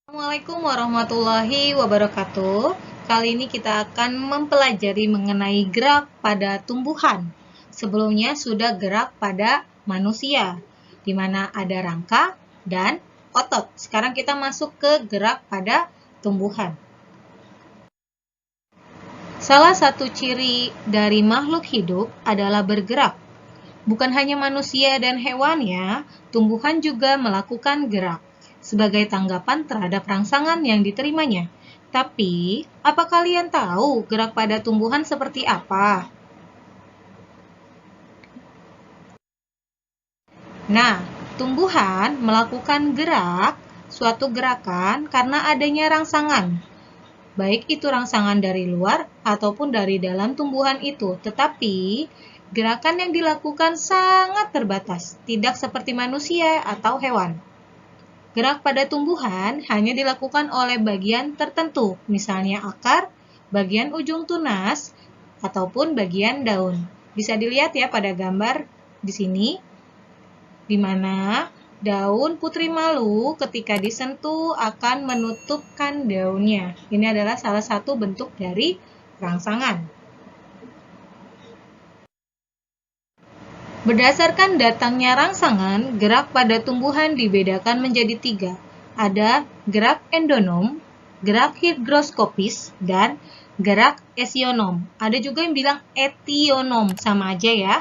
Assalamualaikum warahmatullahi wabarakatuh. Kali ini kita akan mempelajari mengenai gerak pada tumbuhan. Sebelumnya sudah gerak pada manusia, di mana ada rangka dan otot. Sekarang kita masuk ke gerak pada tumbuhan. Salah satu ciri dari makhluk hidup adalah bergerak. Bukan hanya manusia dan hewan ya, tumbuhan juga melakukan gerak sebagai tanggapan terhadap rangsangan yang diterimanya. Tapi, apa kalian tahu gerak pada tumbuhan seperti apa? Nah, tumbuhan melakukan gerak, suatu gerakan karena adanya rangsangan. Baik itu rangsangan dari luar ataupun dari dalam tumbuhan itu. Tetapi, gerakan yang dilakukan sangat terbatas, tidak seperti manusia atau hewan. Gerak pada tumbuhan hanya dilakukan oleh bagian tertentu, misalnya akar, bagian ujung tunas, ataupun bagian daun. Bisa dilihat ya pada gambar di sini, di mana daun putri malu ketika disentuh akan menutupkan daunnya. Ini adalah salah satu bentuk dari rangsangan. Berdasarkan datangnya rangsangan, gerak pada tumbuhan dibedakan menjadi 3. Ada gerak endonom, gerak higroskopis, dan gerak esionom. Ada juga yang bilang etionom, sama aja ya.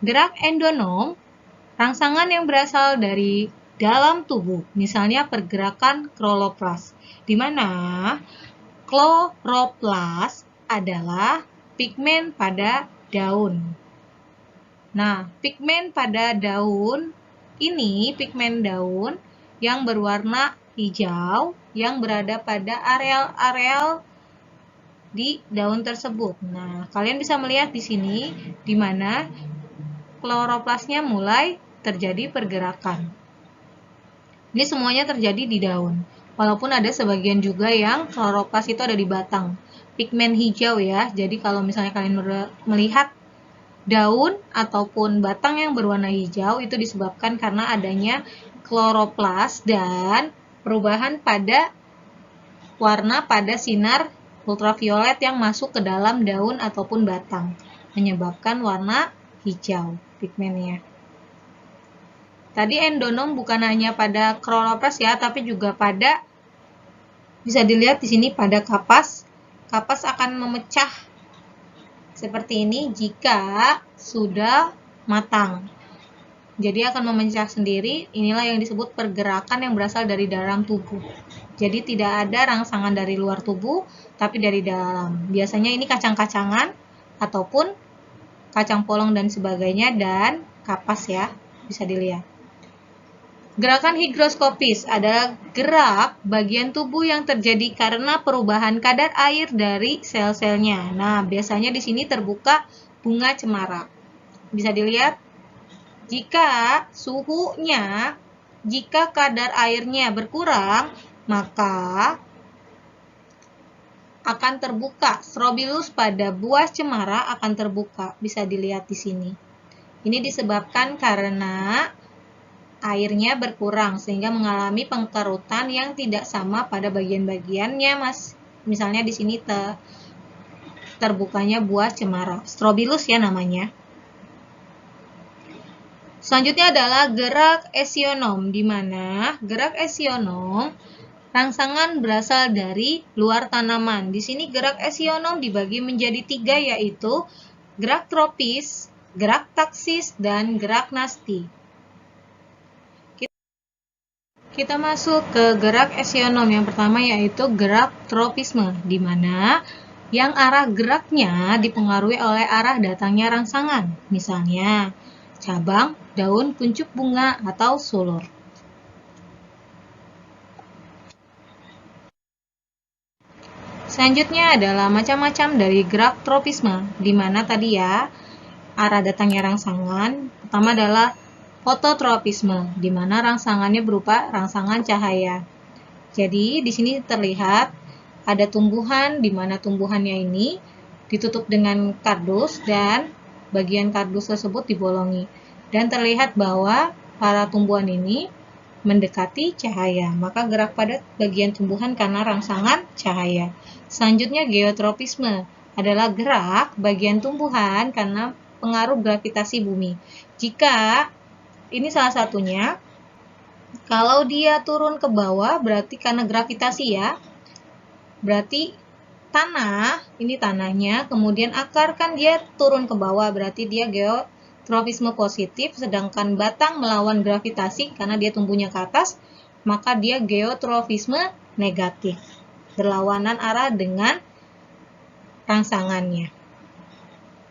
Gerak endonom, rangsangan yang berasal dari dalam tubuh, misalnya pergerakan kloroplas, di mana kloroplas adalah pigmen pada daun. Nah, pigmen pada daun ini pigmen daun yang berwarna hijau yang berada pada areal-areal di daun tersebut. Nah, kalian bisa melihat di sini di mana kloroplasnya mulai terjadi pergerakan. Ini semuanya terjadi di daun. Walaupun ada sebagian juga yang kloroplas itu ada di batang. Pigmen hijau ya. Jadi kalau misalnya kalian melihat daun ataupun batang yang berwarna hijau itu disebabkan karena adanya kloroplas dan perubahan pada warna pada sinar ultraviolet yang masuk ke dalam daun ataupun batang, menyebabkan warna hijau pigmennya. Tadi endonom bukan hanya pada kloroplas ya, tapi juga pada, bisa dilihat di sini pada kapas. Kapas akan memecah seperti ini jika sudah matang. Jadi akan memecah sendiri, inilah yang disebut pergerakan yang berasal dari dalam tubuh. Jadi tidak ada rangsangan dari luar tubuh, tapi dari dalam. Biasanya ini kacang-kacangan, ataupun kacang polong dan sebagainya, dan kapas ya, bisa dilihat. Gerakan higroskopis adalah gerak bagian tubuh yang terjadi karena perubahan kadar air dari sel-selnya. Nah, biasanya di sini terbuka bunga cemara. Bisa dilihat, jika kadar airnya berkurang, maka akan terbuka. Strobilus pada buah cemara akan terbuka. Bisa dilihat di sini. Ini disebabkan karena airnya berkurang sehingga mengalami pengkerutan yang tidak sama pada bagian-bagiannya, Mas. Misalnya di sini terbukanya buah cemara. Strobilus ya namanya. Selanjutnya adalah gerak esionom, di mana gerak esionom rangsangan berasal dari luar tanaman. Di sini gerak esionom dibagi menjadi 3, yaitu gerak tropis, gerak taksis, dan gerak nasti. Kita masuk ke gerak esionom yang pertama, yaitu gerak tropisme, di mana yang arah geraknya dipengaruhi oleh arah datangnya rangsangan, misalnya cabang, daun, kuncup bunga, atau sulur. Selanjutnya adalah macam-macam dari gerak tropisme, di mana tadi ya arah datangnya rangsangan. Pertama adalah fototropisme, di mana rangsangannya berupa rangsangan cahaya. Jadi di sini terlihat ada tumbuhan, di mana tumbuhannya ini ditutup dengan kardus dan bagian kardus tersebut dibolongi. Dan terlihat bahwa para tumbuhan ini mendekati cahaya. Maka gerak pada bagian tumbuhan karena rangsangan cahaya. Selanjutnya geotropisme adalah gerak bagian tumbuhan karena pengaruh gravitasi bumi. Jika ini salah satunya, kalau dia turun ke bawah berarti karena gravitasi ya. Berarti tanah, ini tanahnya, kemudian akar kan dia turun ke bawah, berarti dia geotropisme positif, sedangkan batang melawan gravitasi karena dia tumbuhnya ke atas, maka dia geotropisme negatif, berlawanan arah dengan rangsangannya.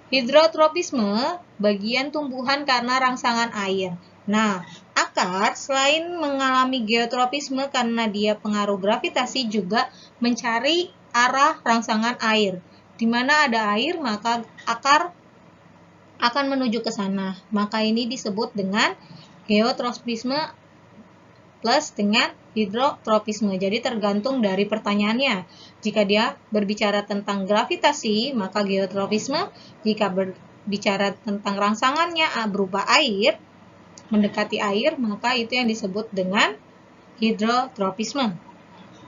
Hidrotropisme, bagian tumbuhan karena rangsangan air. Nah, akar selain mengalami geotropisme karena dia pengaruh gravitasi juga mencari arah rangsangan air. Di mana ada air, maka akar akan menuju ke sana. Maka ini disebut dengan geotropisme plus dengan hidrotropisme. Jadi tergantung dari pertanyaannya. Jika dia berbicara tentang gravitasi, maka geotropisme. Jika berbicara tentang rangsangannya berupa air, mendekati air, maka itu yang disebut dengan hidrotropisme.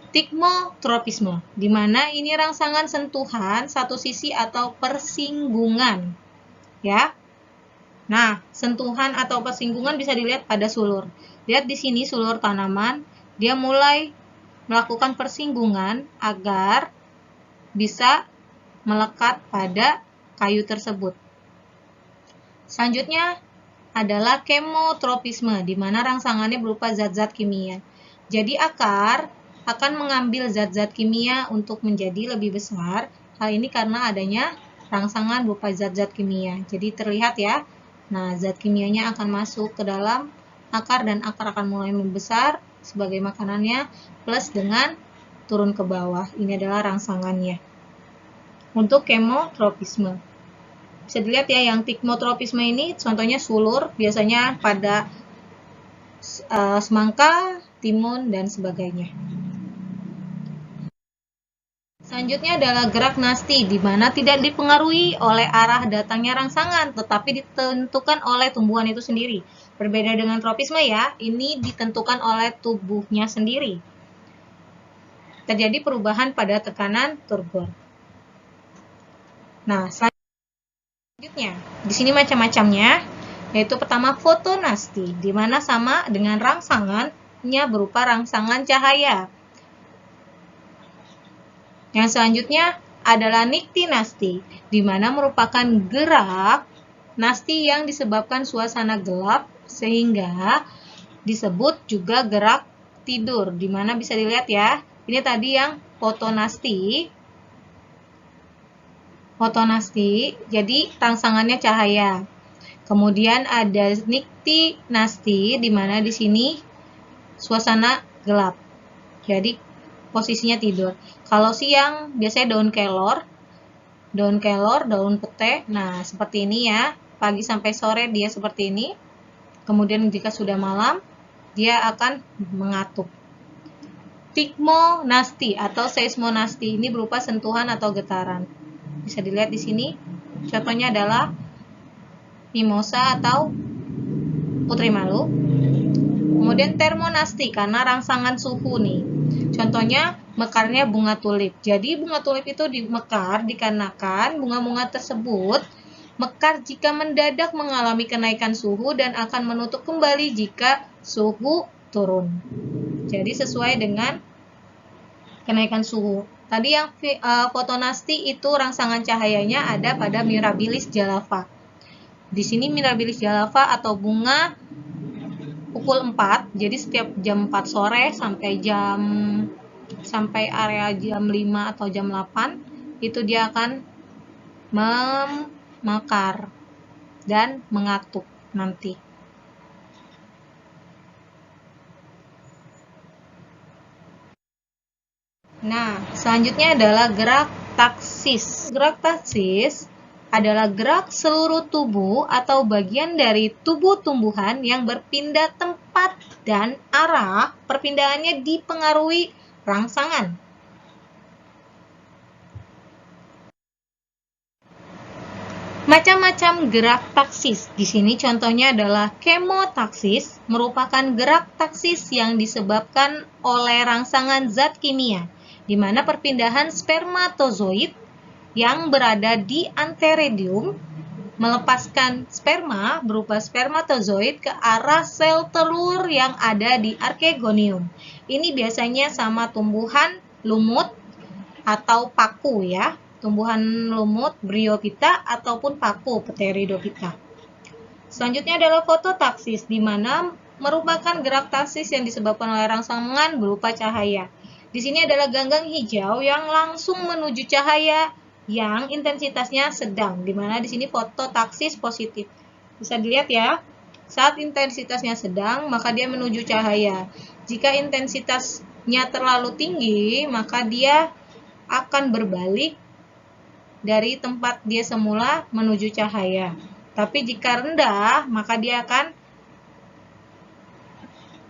Tikmotropisme, di mana ini rangsangan sentuhan satu sisi atau persinggungan. Ya. Nah, sentuhan atau persinggungan bisa dilihat pada sulur. Lihat di sini sulur tanaman, dia mulai melakukan persinggungan agar bisa melekat pada kayu tersebut. Selanjutnya adalah kemotropisme, di mana rangsangannya berupa zat-zat kimia. Jadi akar akan mengambil zat-zat kimia untuk menjadi lebih besar. Hal ini karena adanya rangsangan berupa zat-zat kimia. Jadi terlihat ya. Nah, zat kimianya akan masuk ke dalam akar dan akar akan mulai membesar sebagai makanannya plus dengan turun ke bawah. Ini adalah rangsangannya. Untuk kemotropisme. Bisa dilihat ya yang tikmotropisme ini contohnya sulur, biasanya pada semangka, timun, dan sebagainya. Selanjutnya adalah gerak nasti, di mana tidak dipengaruhi oleh arah datangnya rangsangan, tetapi ditentukan oleh tumbuhan itu sendiri. Berbeda dengan tropisme ya, ini ditentukan oleh tubuhnya sendiri. Terjadi perubahan pada tekanan turgor. Nah, selanjutnya, di sini macam-macamnya, yaitu pertama fotonasti, di mana sama dengan rangsangannya berupa rangsangan cahaya. Yang selanjutnya adalah niktinasti, di mana merupakan gerak nasti yang disebabkan suasana gelap sehingga disebut juga gerak tidur, di mana bisa dilihat ya. Ini tadi yang fotonasti. Fotonasti, jadi rangsangannya cahaya. Kemudian ada niktinasti, di mana di sini suasana gelap. Jadi posisinya tidur. Kalau siang biasanya daun kelor, daun pete. Nah, seperti ini ya. Pagi sampai sore dia seperti ini. Kemudian jika sudah malam, dia akan mengatuk. Tikmonasti atau seismonasti ini berupa sentuhan atau getaran. Bisa dilihat di sini. Contohnya adalah mimosa atau putri malu. Kemudian termonasti karena rangsangan suhu nih. Contohnya mekarnya bunga tulip. Jadi bunga tulip itu dimekar dikarenakan bunga-bunga tersebut mekar jika mendadak mengalami kenaikan suhu dan akan menutup kembali jika suhu turun. Jadi sesuai dengan kenaikan suhu. Tadi yang fotonasti itu rangsangan cahayanya ada pada Mirabilis jalava. Di sini Mirabilis jalava atau bunga pukul 4, jadi setiap jam 4 sore sampai area jam 5 atau jam 8 itu dia akan memekar dan mengatuk nanti. Nah, selanjutnya adalah gerak taksis. Gerak taksis adalah gerak seluruh tubuh atau bagian dari tubuh tumbuhan yang berpindah tempat dan arah perpindahannya dipengaruhi rangsangan. Macam-macam gerak taksis. Di sini contohnya adalah kemotaksis, merupakan gerak taksis yang disebabkan oleh rangsangan zat kimia, di mana perpindahan spermatozoid yang berada di anteredium melepaskan sperma berupa spermatozoid ke arah sel telur yang ada di archegonium. Ini biasanya sama tumbuhan lumut atau paku ya. Tumbuhan lumut Bryophyta ataupun paku Pteridophyta. Selanjutnya adalah fototaksis, di mana merupakan gerak taksis yang disebabkan oleh rangsangan berupa cahaya. Di sini adalah ganggang hijau yang langsung menuju cahaya yang intensitasnya sedang, di mana di sini fototaksis positif. Bisa dilihat ya, saat intensitasnya sedang, maka dia menuju cahaya. Jika intensitasnya terlalu tinggi, maka dia akan berbalik dari tempat dia semula menuju cahaya. Tapi jika rendah, maka dia akan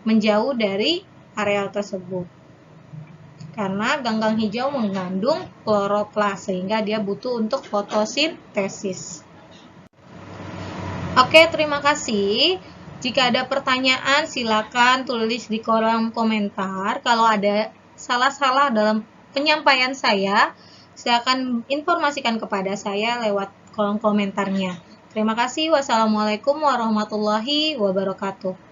menjauh dari areal tersebut. Karena ganggang hijau mengandung kloroplas, sehingga dia butuh untuk fotosintesis. Oke, terima kasih. Jika ada pertanyaan, silakan tulis di kolom komentar. Kalau ada salah-salah dalam penyampaian saya, silakan informasikan kepada saya lewat kolom komentarnya. Terima kasih. Wassalamualaikum warahmatullahi wabarakatuh.